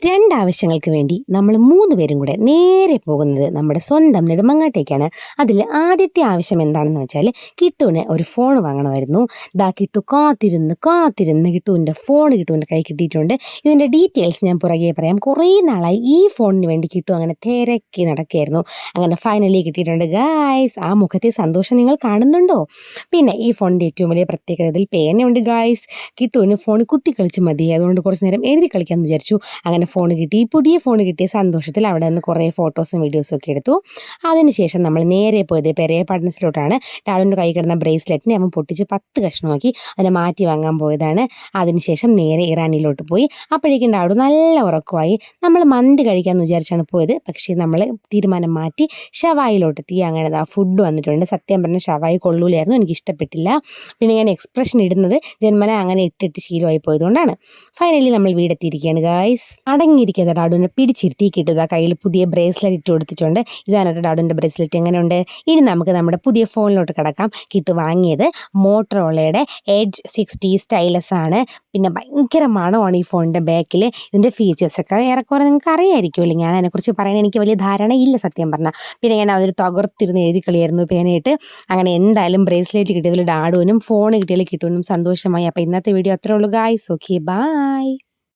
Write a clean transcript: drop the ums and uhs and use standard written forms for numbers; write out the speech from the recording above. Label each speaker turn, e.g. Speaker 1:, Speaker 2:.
Speaker 1: രണ്ടാവശ്യങ്ങൾക്ക് വേണ്ടി നമ്മൾ 3 പേരും കൂടെ നേരെ പോകുന്നത് നമ്മുടെ സ്വന്തം നെടുമങ്ങാട്ടേക്കാണ്. അതിൽ ആദ്യത്തെ ആവശ്യം എന്താണെന്ന് വെച്ചാൽ കിട്ടുവിന് ഒരു ഫോൺ വാങ്ങണമായിരുന്നു. കിട്ടു കാത്തിരുന്ന് കിട്ടുവിൻ്റെ ഫോൺ കിട്ടുവിൻ്റെ കൈ കിട്ടിയിട്ടുണ്ട്. ഇതിൻ്റെ ഡീറ്റെയിൽസ് ഞാൻ പുറകെ പറയാം. കുറേ നാളായി ഈ ഫോണിന് വേണ്ടി കിട്ടു അങ്ങനെ തിരക്കി നടക്കുകയായിരുന്നു. അങ്ങനെ ഫൈനലി കിട്ടിയിട്ടുണ്ട് ഗായ്സ്. ആ മുഖത്തെ സന്തോഷം നിങ്ങൾ കാണുന്നുണ്ടോ? പിന്നെ ഈ ഫോണിൻ്റെ ഏറ്റവും വലിയ പ്രത്യേകത ഇതിൽ പേനയുണ്ട് ഗായ്സ്. കിട്ടുവിന് ഫോൺ കുത്തി കളിച്ച് മതി, അതുകൊണ്ട് കുറച്ച് നേരം എഴുതി കളിക്കാമെന്ന് വിചാരിച്ചു. അങ്ങനെ ഫോൺ കിട്ടി, പുതിയ ഫോൺ കിട്ടിയ സന്തോഷത്തിൽ അവിടെ നിന്ന് കുറേ ഫോട്ടോസും വീഡിയോസും ഒക്കെ എടുത്തു. അതിനുശേഷം നമ്മൾ നേരെ പോയത് പെരേ പാർട്ട്നേഴ്സിലോട്ടാണ്. ടാളുൻ്റെ കൈ കിടന്ന ബ്രേസ്ലെറ്റിനെ അവൻ പൊട്ടിച്ച് 10 കഷ്ണമാക്കി അതിനെ മാറ്റി വാങ്ങാൻ പോയതാണ്. അതിനുശേഷം നേരെ ഇറാനിലോട്ട് പോയി. അപ്പോഴേക്കും ടാളു നല്ല ഉറക്കമായി. നമ്മൾ മന്തി കഴിക്കാമെന്ന് വിചാരിച്ചാണ് പോയത്. പക്ഷേ നമ്മൾ തീരുമാനം മാറ്റി ഷവായിലോട്ടെത്തി. അങ്ങനെ ഫുഡ് വന്നിട്ടുണ്ട്. സത്യം പറഞ്ഞാൽ ഷവായി കൊള്ളൂലായിരുന്നു, എനിക്ക് ഇഷ്ടപ്പെട്ടില്ല. പിന്നെ ഞാൻ എക്സ്പ്രഷൻ ഇടുന്നത് ജന്മന അങ്ങനെ ഇട്ടിട്ട് ശീലമായി പോയതുകൊണ്ടാണ്. ഫൈനലി നമ്മൾ വീടെത്തിയിരിക്കുകയാണ് ഗായ്സ്. അടങ്ങിയിരിക്കാതെ ഡാഡുവിനെ പിടിച്ചിരുത്തി കിട്ടുക. കയ്യിൽ പുതിയ ബ്രേസ്ലെറ്റ് ഇട്ട് കൊടുത്തിട്ടുണ്ട്. ഇതാണ് ഡാഡുവിൻ്റെ ബ്രേസ്ലെറ്റ്. എങ്ങനെയുണ്ട്? ഇനി നമുക്ക് നമ്മുടെ പുതിയ ഫോണിലോട്ട് കിടക്കാം. കിട്ടു വാങ്ങിയത് മോട്ടറോളയുടെ എഡ്ജ് 60 സ്റ്റൈലസ് ആണ്. പിന്നെ ഭയങ്കര മണമാണ് ഈ ഫോണിൻ്റെ ബാക്കിൽ. ഇതിൻ്റെ ഫീച്ചേഴ്സൊക്കെ ഏറെക്കുറെ നിങ്ങൾക്ക് അറിയാമായിരിക്കുമല്ലോ. ഞാൻ അതിനെക്കുറിച്ച് പറയാൻ എനിക്ക് വലിയ ധാരണയില്ല സത്യം പറഞ്ഞാൽ. പിന്നെ ഞാൻ അതൊരു തകർത്തിരുന്ന് എഴുതി കളിയായിരുന്നു പേനയിട്ട്. അങ്ങനെ എന്തായാലും ബ്രേസ്ലെറ്റ് കിട്ടിയതിൽ ഡാഡുവിനും ഫോൺ കിട്ടിയതിൽ കിട്ടുവിനും സന്തോഷമായി. അപ്പോൾ ഇന്നത്തെ വീഡിയോ അത്രേ ഉള്ളൂ ഗായ്സ്. Okay, by.